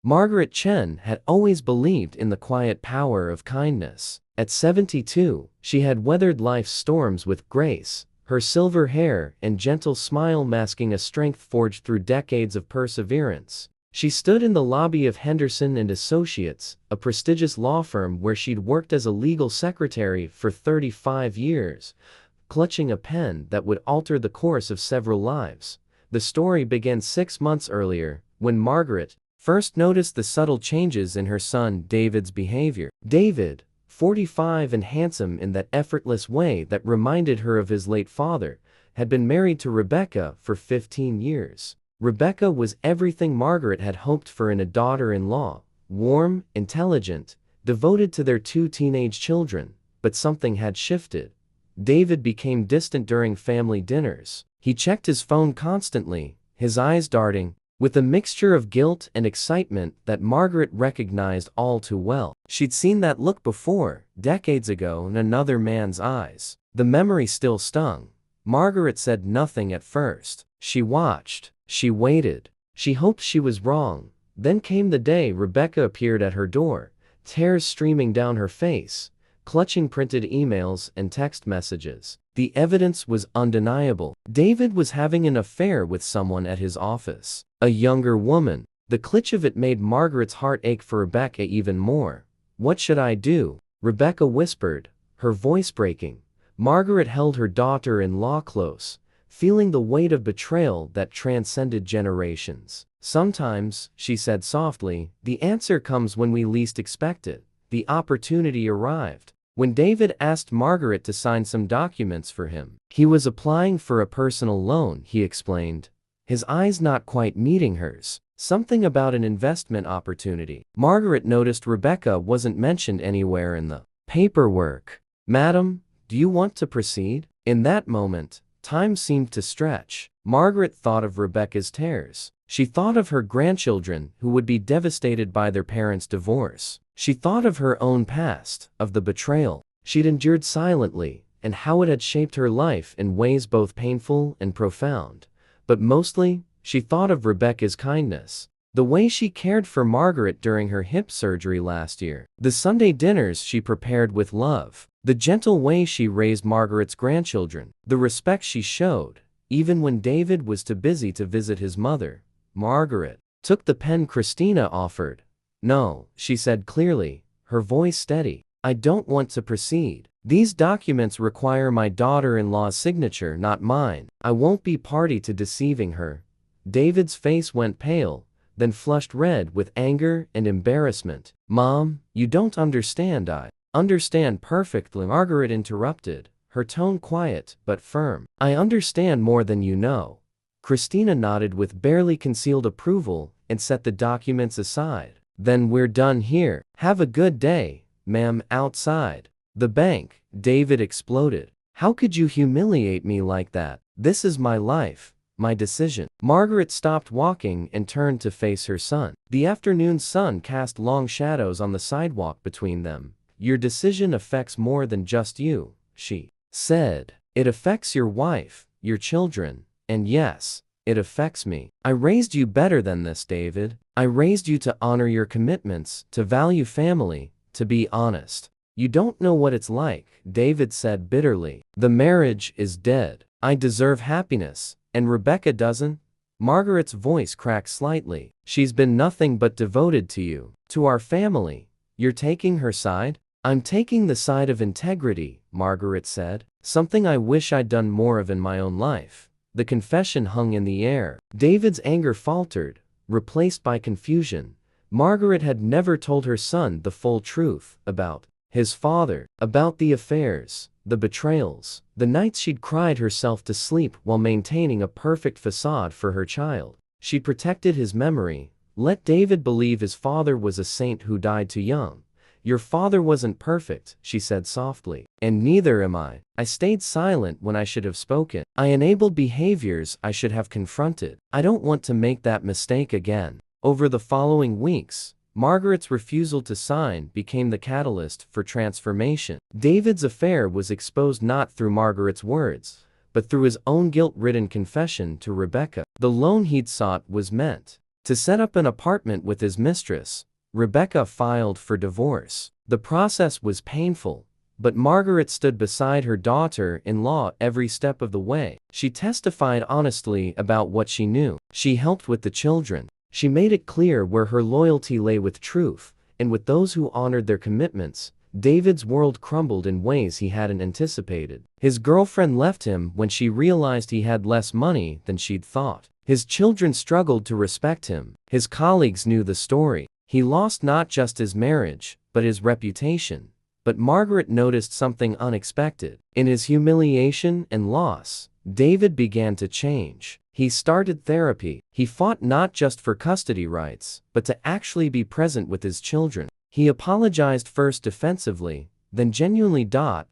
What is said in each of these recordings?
Margaret Chen had always believed in the quiet power of kindness. At 72, she had weathered life's storms with grace, her silver hair and gentle smile masking a strength forged through decades of perseverance. She stood in the lobby of Henderson and Associates, a prestigious law firm where she'd worked as a legal secretary for 35 years, clutching a pen that would alter the course of several lives. The story began 6 months earlier, when Margaret first noticed the subtle changes in her son David's behavior. David, 45 and handsome in that effortless way that reminded her of his late father, had been married to Rebecca for 15 years. Rebecca was everything Margaret had hoped for in a daughter-in-law: warm, intelligent, devoted to their 2 teenage children. But something had shifted. David became distant during family dinners. He checked his phone constantly, his eyes darting, with a mixture of guilt and excitement that Margaret recognized all too well. She'd seen that look before, decades ago, in another man's eyes. The memory still stung. Margaret said nothing at first. She watched. She waited. She hoped she was wrong. Then came the day Rebecca appeared at her door, tears streaming down her face, clutching printed emails and text messages. The evidence was undeniable. David was having an affair with someone at his office, a younger woman. The clutch of it made Margaret's heart ache for Rebecca even more. "What should I do?" Rebecca whispered, her voice breaking. Margaret held her daughter-in-law close, feeling the weight of betrayal that transcended generations. "Sometimes," she said softly, "the answer comes when we least expect it." The opportunity arrived. When David asked Margaret to sign some documents for him, he was applying for a personal loan, he explained, his eyes not quite meeting hers. Something about an investment opportunity. Margaret noticed Rebecca wasn't mentioned anywhere in the paperwork. "Madam, do you want to proceed?" In that moment, time seemed to stretch. Margaret thought of Rebecca's tears. She thought of her grandchildren who would be devastated by their parents' divorce. She thought of her own past, of the betrayal she'd endured silently, and how it had shaped her life in ways both painful and profound. But mostly, she thought of Rebecca's kindness. The way she cared for Margaret during her hip surgery last year. The Sunday dinners she prepared with love. The gentle way she raised Margaret's grandchildren. The respect she showed, even when David was too busy to visit his mother. Margaret took the pen Christina offered. "No," she said clearly, her voice steady. "I don't want to proceed. These documents require my daughter-in-law's signature, not mine. I won't be party to deceiving her." David's face went pale, then flushed red with anger and embarrassment. "Mom, you don't understand." "I understand perfectly," Margaret interrupted, her tone quiet but firm. "I understand more than you know." Christina nodded with barely concealed approval and set the documents aside. "Then we're done here. Have a good day, ma'am." Outside the bank, David exploded. "How could you humiliate me like that? This is my life, my decision." Margaret stopped walking and turned to face her son. The afternoon sun cast long shadows on the sidewalk between them. "Your decision affects more than just you," she said. "It affects your wife, your children, and yes, it affects me. I raised you better than this, David. I raised you to honor your commitments, to value family, to be honest. You don't know what it's like," David said bitterly. "The marriage is dead. I deserve happiness, and Rebecca doesn't." Margaret's voice cracked slightly. "She's been nothing but devoted to you, to our family. You're taking her side?" "I'm taking the side of integrity," Margaret said. "Something I wish I'd done more of in my own life." The confession hung in the air. David's anger faltered, replaced by confusion. Margaret had never told her son the full truth about his father, about the affairs, the betrayals, the nights she'd cried herself to sleep while maintaining a perfect facade for her child. She'd protected his memory, let David believe his father was a saint who died too young. "Your father wasn't perfect," she said softly. "And neither am I. I stayed silent when I should have spoken. I enabled behaviors I should have confronted. I don't want to make that mistake again." Over the following weeks, Margaret's refusal to sign became the catalyst for transformation. David's affair was exposed not through Margaret's words, but through his own guilt-ridden confession to Rebecca. The loan he'd sought was meant to set up an apartment with his mistress, Rebecca filed for divorce. The process was painful, but Margaret stood beside her daughter-in-law every step of the way. She testified honestly about what she knew. She helped with the children. She made it clear where her loyalty lay with truth, and with those who honored their commitments. David's world crumbled in ways he hadn't anticipated. His girlfriend left him when she realized he had less money than she'd thought. His children struggled to respect him. His colleagues knew the story. He lost not just his marriage, but his reputation. But Margaret noticed something unexpected. In his humiliation and loss, David began to change. He started therapy. He fought not just for custody rights, but to actually be present with his children. He apologized first defensively, then genuinely.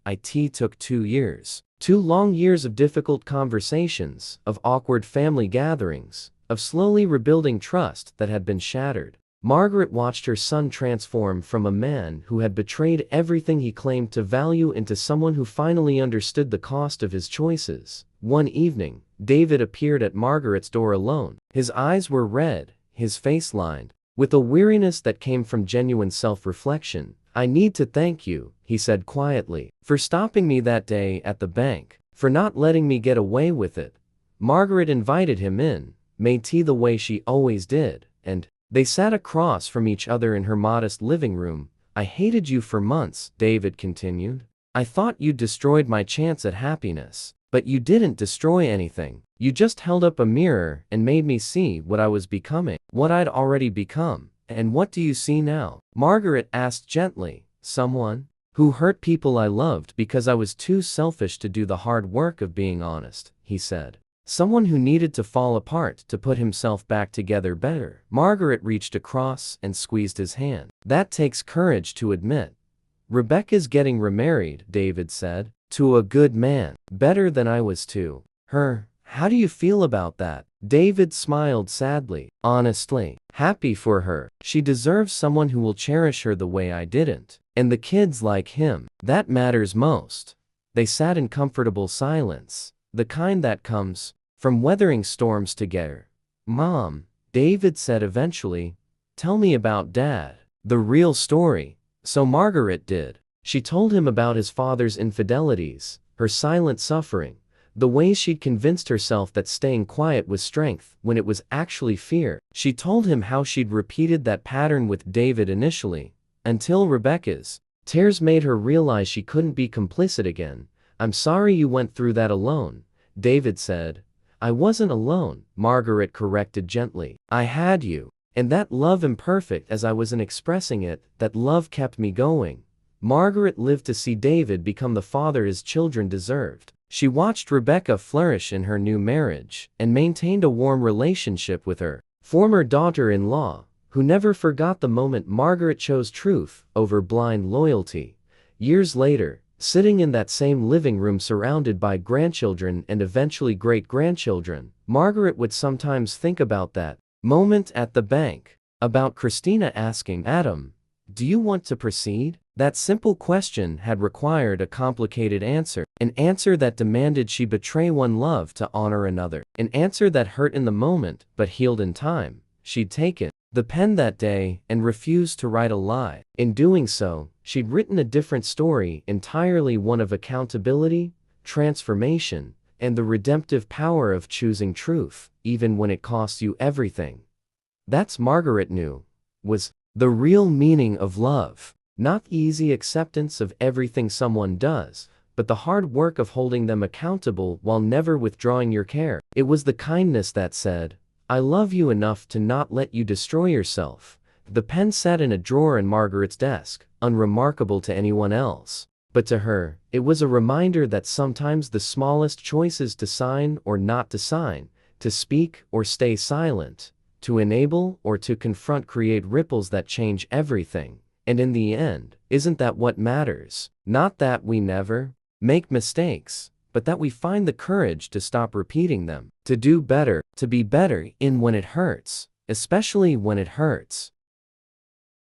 It took 2 years. 2 long years of difficult conversations, of awkward family gatherings, of slowly rebuilding trust that had been shattered. Margaret watched her son transform from a man who had betrayed everything he claimed to value into someone who finally understood the cost of his choices. One evening, David appeared at Margaret's door alone. His eyes were red, his face lined with a weariness that came from genuine self-reflection. "I need to thank you," he said quietly, "for stopping me that day at the bank, for not letting me get away with it." Margaret invited him in, made tea the way she always did, and they sat across from each other in her modest living room. "I hated you for months," David continued. "I thought you'd destroyed my chance at happiness. But you didn't destroy anything. You just held up a mirror and made me see what I was becoming, what I'd already become." "And what do you see now?" Margaret asked gently. "Someone who hurt people I loved because I was too selfish to do the hard work of being honest," he said. "Someone who needed to fall apart to put himself back together better." Margaret reached across and squeezed his hand. "That takes courage to admit." "Rebecca's getting remarried," David said, "to a good man, better than I was to her. How do you feel about that?" David smiled sadly. "Honestly, happy for her. She deserves someone who will cherish her the way I didn't. And the kids like him. That matters most." They sat in comfortable silence, the kind that comes from weathering storms together. "Mom," David said eventually, "tell me about Dad. The real story." So Margaret did. She told him about his father's infidelities, her silent suffering, the ways she'd convinced herself that staying quiet was strength when it was actually fear. She told him how she'd repeated that pattern with David initially, until Rebecca's tears made her realize she couldn't be complicit again. "I'm sorry you went through that alone," David said. "I wasn't alone," Margaret corrected gently. "I had you. And that love, imperfect as I was in expressing it, that love kept me going." Margaret lived to see David become the father his children deserved. She watched Rebecca flourish in her new marriage, and maintained a warm relationship with her former daughter-in-law, who never forgot the moment Margaret chose truth over blind loyalty. Years later, sitting in that same living room surrounded by grandchildren and eventually great-grandchildren, Margaret would sometimes think about that moment at the bank, about Christina asking Adam, "Do you want to proceed?" That simple question had required a complicated answer, an answer that demanded she betray one love to honor another, an answer that hurt in the moment but healed in time. She'd taken the pen that day and refused to write a lie. In doing so, she'd written a different story entirely, one of accountability, transformation, and the redemptive power of choosing truth, even when it costs you everything. That's, Margaret knew, was the real meaning of love. Not easy acceptance of everything someone does, but the hard work of holding them accountable while never withdrawing your care. It was the kindness that said, "I love you enough to not let you destroy yourself." The pen sat in a drawer in Margaret's desk, unremarkable to anyone else. But to her, it was a reminder that sometimes the smallest choices, to sign or not to sign, to speak or stay silent, to enable or to confront, create ripples that change everything. And in the end, isn't that what matters? Not that we never make mistakes, but that we find the courage to stop repeating them, to do better, to be better in when it hurts, especially when it hurts.